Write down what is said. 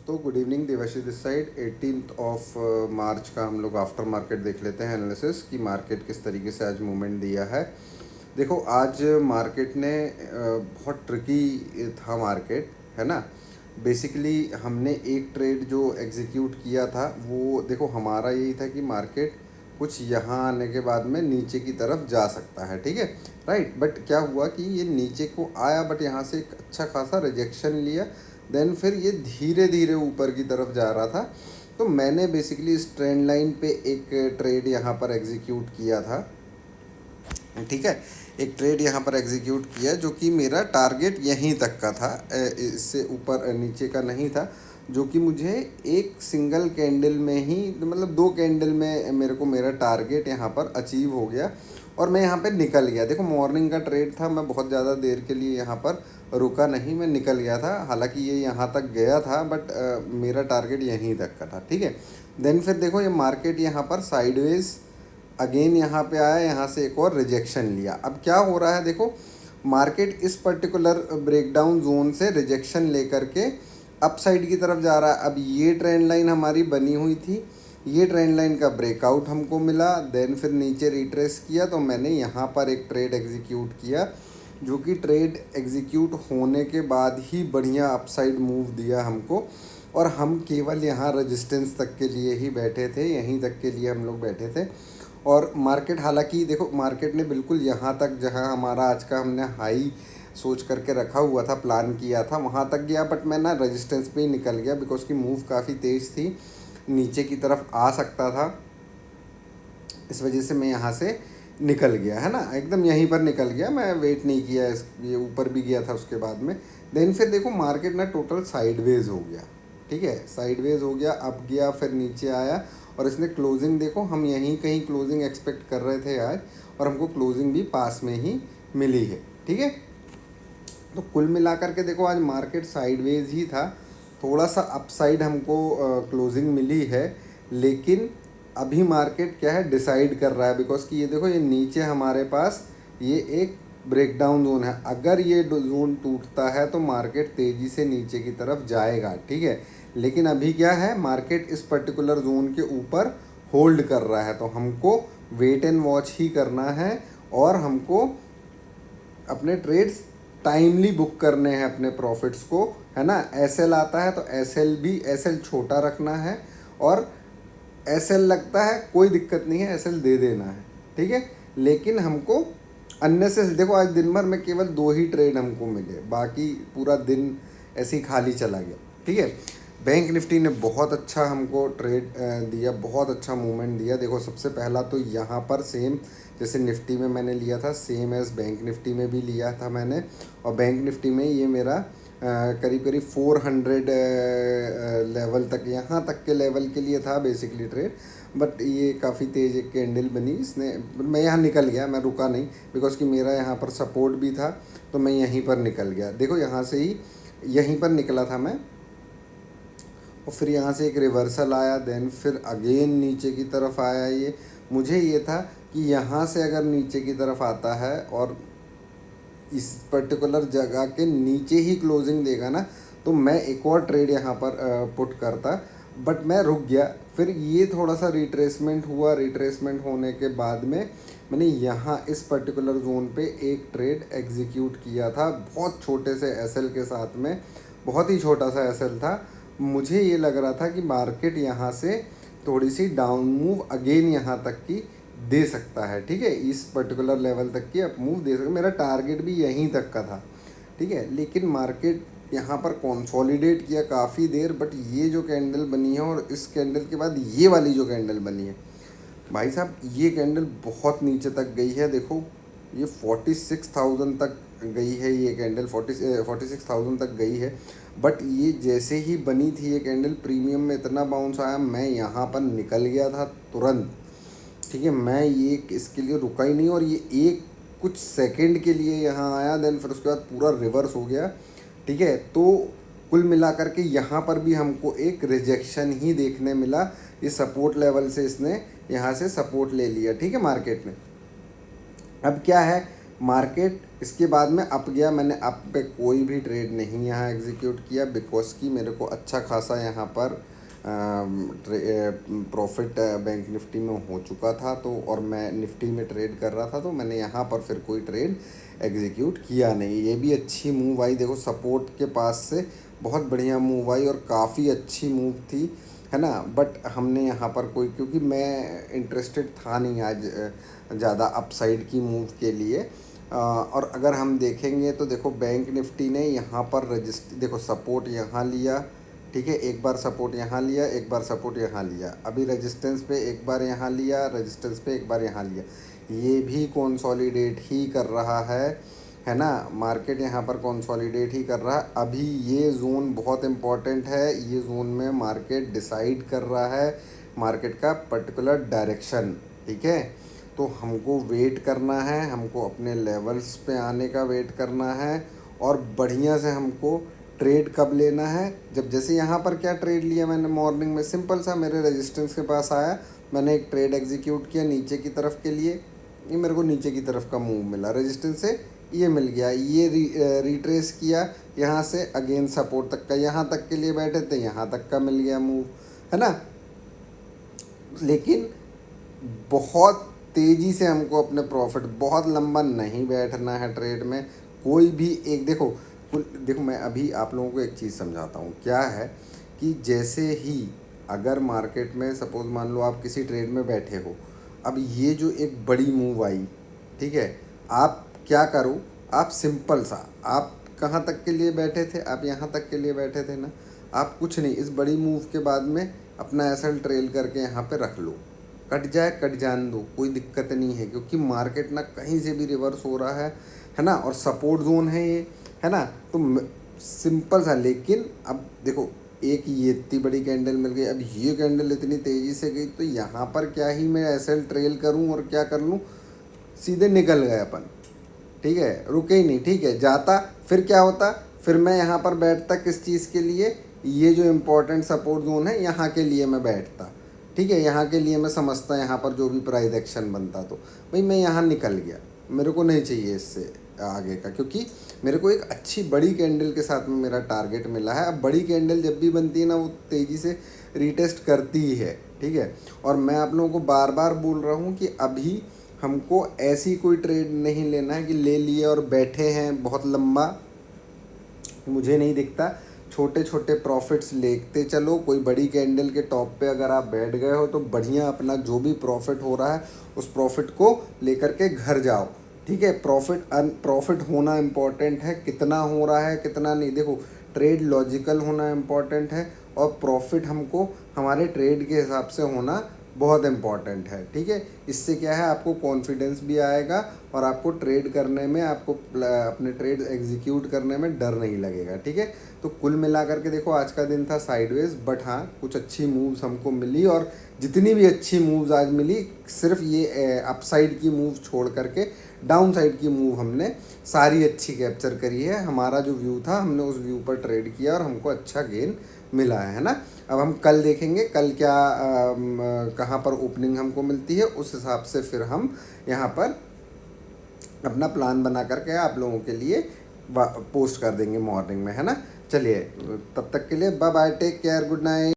दोस्तों, good evening. Devashi this side. 18th of March का हम लोग आफ्टर मार्केट देख लेते हैं एनालिसिस कि मार्केट किस तरीके से आज मूवमेंट दिया है। देखो, आज मार्केट ने बहुत ट्रिकी था मार्केट, है ना। बेसिकली हमने एक ट्रेड जो एग्जीक्यूट किया था वो देखो हमारा यही था कि मार्केट कुछ यहाँ आने के बाद में नीचे की तरफ जा सकता है, ठीक है, राइट। बट क्या हुआ कि ये नीचे को आया, बट यहाँ से एक अच्छा खासा रिजेक्शन लिया, देन फिर ये धीरे धीरे ऊपर की तरफ जा रहा था। तो मैंने बेसिकली इस ट्रेंड लाइन पे एक ट्रेड यहाँ पर एग्जीक्यूट किया था, ठीक है। एक ट्रेड यहाँ पर एग्जीक्यूट किया जो कि मेरा टारगेट यहीं तक का था, इससे ऊपर नीचे का नहीं था, जो कि मुझे एक सिंगल कैंडल में ही, मतलब दो कैंडल में मेरे को मेरा टारगेट यहाँ पर अचीव हो गया और मैं यहाँ पे निकल गया। देखो, मॉर्निंग का ट्रेड था, मैं बहुत ज़्यादा देर के लिए यहाँ पर रुका नहीं, मैं निकल गया था। हालांकि ये यहाँ तक गया था बट मेरा टारगेट यहीं तक का था, ठीक है। देन फिर देखो ये मार्केट यहाँ पर साइडवेज अगेन यहाँ पे आया, यहाँ से एक और रिजेक्शन लिया। अब क्या हो रहा है, देखो मार्केट इस पर्टिकुलर ब्रेकडाउन जोन से रिजेक्शन लेकर के अप साइड की तरफ जा रहा है। अब ये ट्रेंड लाइन हमारी बनी हुई थी, ये ट्रेंड लाइन का ब्रेकआउट हमको मिला, देन फिर नीचे रिट्रेस किया, तो मैंने यहाँ पर एक ट्रेड एग्जीक्यूट किया, जो कि ट्रेड एग्जीक्यूट होने के बाद ही बढ़िया अपसाइड मूव दिया हमको। और हम केवल यहाँ रेजिस्टेंस तक के लिए ही बैठे थे, यहीं तक के लिए हम लोग बैठे थे। और मार्केट, हालांकि देखो मार्केट ने बिल्कुल यहाँ तक, जहाँ हमारा आज का हमने हाई सोच करके रखा हुआ था, प्लान किया था, वहाँ तक गया, बट मैं ना रेजिस्टेंस पे ही निकल गया बिकॉज की मूव काफ़ी तेज़ थी, नीचे की तरफ आ सकता था, इस वजह से मैं यहाँ से निकल गया, है ना, एकदम यहीं पर निकल गया। मैं वेट नहीं किया, ये ऊपर भी गया था उसके बाद में। देन फिर देखो मार्केट ना टोटल साइडवेज हो गया, ठीक है, साइडवेज हो गया, अप गया, फिर नीचे आया, और इसने क्लोजिंग देखो, हम यहीं कहीं क्लोजिंग एक्सपेक्ट कर रहे थे आज, और हमको क्लोजिंग भी पास में ही मिली है, ठीक है। तो कुल मिलाकर के देखो आज मार्केट साइडवेज ही था, थोड़ा सा अपसाइड हमको क्लोजिंग मिली है, लेकिन अभी मार्केट क्या है, डिसाइड कर रहा है, बिकॉज कि ये देखो ये नीचे हमारे पास ये एक ब्रेकडाउन जोन है। अगर ये जोन टूटता है तो मार्केट तेज़ी से नीचे की तरफ जाएगा, ठीक है। लेकिन अभी क्या है, मार्केट इस पर्टिकुलर जोन के ऊपर होल्ड कर रहा है, तो हमको वेट एंड वॉच ही करना है, और हमको अपने ट्रेड्स टाइमली बुक करने हैं, अपने प्रॉफिट्स को, है ना। एसएल आता है तो एसएल छोटा रखना है, और एसएल लगता है कोई दिक्कत नहीं है, एसएल दे देना है, ठीक है। लेकिन हमको अन्य से देखो, आज दिन भर में केवल 2 ही ट्रेड हमको मिले, बाकी पूरा दिन ऐसे ही खाली चला गया, ठीक है। बैंक निफ्टी ने बहुत अच्छा हमको ट्रेड दिया, बहुत अच्छा मूवमेंट दिया। देखो सबसे पहला तो यहाँ पर सेम जैसे निफ्टी में मैंने लिया था, सेम एज बैंक निफ्टी में भी लिया था मैंने, और बैंक निफ्टी में ये मेरा करीब करीब 400 लेवल तक, यहाँ तक के लेवल के लिए था बेसिकली ट्रेड। बट ये काफ़ी तेज़ एक कैंडल बनी, इसने, मैं यहाँ निकल गया, मैं रुका नहीं, बिकॉज कि मेरा यहाँ पर सपोर्ट भी था, तो मैं यहीं पर निकल गया। देखो यहाँ से ही यहीं पर निकला था मैं, और फिर यहाँ से एक रिवर्सल आया, देन फिर अगेन नीचे की तरफ आया। ये मुझे ये था कि यहाँ से अगर नीचे की तरफ आता है और इस पर्टिकुलर जगह के नीचे ही क्लोजिंग देगा ना, तो मैं एक और ट्रेड यहाँ पर पुट करता, बट मैं रुक गया। फिर ये थोड़ा सा रिट्रेसमेंट हुआ, रिट्रेसमेंट होने के बाद में मैंने यहाँ इस पर्टिकुलर जोन पे एक ट्रेड एग्जीक्यूट किया था, बहुत छोटे से एसएल के साथ में, बहुत ही छोटा सा एसएल था। मुझे ये लग रहा था कि मार्केट यहाँ से थोड़ी सी डाउन मूव अगेन यहाँ तक की दे सकता है, ठीक है, इस पर्टिकुलर लेवल तक की अप मूव दे सकता, मेरा टारगेट भी यहीं तक का था, ठीक है। लेकिन मार्केट यहाँ पर कंसोलिडेट किया काफ़ी देर, बट ये जो कैंडल बनी है और इस कैंडल के बाद ये वाली जो कैंडल बनी है, भाई साहब ये कैंडल बहुत नीचे तक गई है। देखो ये 46,000 तक गई है, ये कैंडल 46,000 तक गई है, बट ये जैसे ही बनी थी ये कैंडल, प्रीमियम में इतना बाउंस आया, मैं यहाँ पर निकल गया था तुरंत, ठीक है। मैं ये इसके लिए रुका ही नहीं, और ये एक कुछ सेकंड के लिए यहाँ आया, देन फिर उसके बाद पूरा रिवर्स हो गया, ठीक है। तो कुल मिलाकर के यहाँ पर भी हमको एक रिजेक्शन ही देखने मिला, ये सपोर्ट लेवल से इसने यहाँ से सपोर्ट ले लिया, ठीक है, मार्केट ने। अब क्या है, मार्केट इसके बाद में अप गया, मैंने अप पे कोई भी ट्रेड नहीं यहाँ एग्जीक्यूट किया, बिकॉज कि मेरे को अच्छा खासा यहाँ पर प्रॉफिट बैंक निफ्टी में हो चुका था, तो और मैं निफ्टी में ट्रेड कर रहा था, तो मैंने यहाँ पर फिर कोई ट्रेड एग्जीक्यूट किया नहीं। ये भी अच्छी मूव आई, देखो सपोर्ट के पास से बहुत बढ़िया मूव आई और काफ़ी अच्छी मूव थी, है ना। बट हमने यहाँ पर कोई, क्योंकि मैं इंटरेस्टेड था नहीं आज ज़्यादा अपसाइड की मूव के लिए। और अगर हम देखेंगे तो देखो बैंक निफ्टी ने यहाँ पर देखो सपोर्ट यहाँ लिया, ठीक है, एक बार सपोर्ट यहाँ लिया, एक बार सपोर्ट यहाँ लिया, अभी रेजिस्टेंस पे एक बार यहाँ लिया, रेजिस्टेंस पे एक बार यहाँ लिया, ये भी कंसोलिडेट ही कर रहा है ना। मार्केट यहाँ पर कंसोलिडेट ही कर रहा है। अभी ये जोन बहुत इम्पॉर्टेंट है, ये जोन में मार्केट डिसाइड कर रहा है मार्केट का पर्टिकुलर डायरेक्शन, ठीक है। तो हमको वेट करना है, हमको अपने लेवल्स पे आने का वेट करना है, और बढ़िया से हमको ट्रेड कब लेना है, जब जैसे यहाँ पर क्या ट्रेड लिया मैंने मॉर्निंग में, सिंपल सा मेरे रेजिस्टेंस के पास आया, मैंने एक ट्रेड एग्जीक्यूट किया नीचे की तरफ के लिए, ये मेरे को नीचे की तरफ का मूव मिला, रेजिस्टेंस से ये मिल गया, ये रिट्रेस किया यहाँ से अगेन सपोर्ट तक का, यहाँ तक के लिए बैठे थे, यहाँ तक का मिल गया मूव, है ना। लेकिन बहुत तेज़ी से हमको अपने प्रॉफिट, बहुत लंबा नहीं बैठना है ट्रेड में, कोई भी एक देखो मैं अभी आप लोगों को एक चीज़ समझाता हूँ, क्या है कि जैसे ही अगर मार्केट में सपोज़ मान लो आप किसी ट्रेड में बैठे हो, अब ये जो एक बड़ी मूव आई, ठीक है, आप क्या करो, आप सिंपल सा, आप कहाँ तक के लिए बैठे थे, आप यहाँ तक के लिए बैठे थे ना, आप कुछ नहीं, इस बड़ी मूव के बाद में अपना एसएल ट्रेल करके यहाँ पे रख लो, कट जाए कट जान दो, कोई दिक्कत नहीं है, क्योंकि मार्केट ना कहीं से भी रिवर्स हो रहा है ना, और सपोर्ट जोन है ये, है ना। तो सिंपल सा, लेकिन अब देखो एक ये इतनी बड़ी कैंडल मिल गई, अब ये कैंडल इतनी तेज़ी से गई, तो यहाँ पर क्या ही मैं एसएल ट्रेल करूँ और क्या कर लूँ, सीधे निकल गए अपन, ठीक है, रुके ही नहीं, ठीक है, जाता फिर क्या होता, फिर मैं यहाँ पर बैठता किस चीज़ के लिए, ये जो इम्पोर्टेंट सपोर्ट जोन है यहाँ के लिए मैं बैठता, ठीक है, यहाँ के लिए मैं समझता यहाँ पर जो भी प्राइस एक्शन बनता, तो भाई मैं यहाँ निकल गया, मेरे को नहीं चाहिए इससे आगे का, क्योंकि मेरे को एक अच्छी बड़ी कैंडल के साथ में मेरा टारगेट मिला है। अब बड़ी कैंडल जब भी बनती है ना, वो तेज़ी से रीटेस्ट करती ही है, ठीक है। और मैं आप लोगों को बार बार बोल रहा हूँ कि अभी हमको ऐसी कोई ट्रेड नहीं लेना है कि ले लिए और बैठे हैं बहुत लंबा, मुझे नहीं दिखता, छोटे छोटे प्रॉफिट्स लेते चलो। कोई बड़ी कैंडल के टॉप पे अगर आप बैठ गए हो तो बढ़िया अपना जो भी प्रॉफिट हो रहा है उस प्रॉफिट को लेकर के घर जाओ, ठीक है। प्रॉफिट होना इम्पॉर्टेंट है, कितना हो रहा है कितना नहीं, देखो ट्रेड लॉजिकल होना इम्पॉर्टेंट है, और प्रॉफिट हमको हमारे ट्रेड के हिसाब से होना बहुत इम्पॉर्टेंट है, ठीक है। इससे क्या है, आपको कॉन्फिडेंस भी आएगा और आपको ट्रेड करने में, आपको अपने ट्रेड एग्जीक्यूट करने में डर नहीं लगेगा, ठीक है। तो कुल मिलाकर के देखो आज का दिन था साइडवेज, बट हाँ कुछ अच्छी मूव्स हमको मिली, और जितनी भी अच्छी मूव्स आज मिली, सिर्फ ये अपसाइड की मूव छोड़ करके डाउन साइड की मूव हमने सारी अच्छी कैप्चर करी है। हमारा जो व्यू था हमने उस व्यू पर ट्रेड किया और हमको अच्छा गेन मिला है ना। अब हम कल देखेंगे कल क्या कहाँ पर ओपनिंग हमको मिलती है, उस हिसाब से फिर हम यहाँ पर अपना प्लान बना करके आप लोगों के लिए पोस्ट कर देंगे मॉर्निंग में, है ना। चलिए तब तक के लिए bye bye, take care, good night.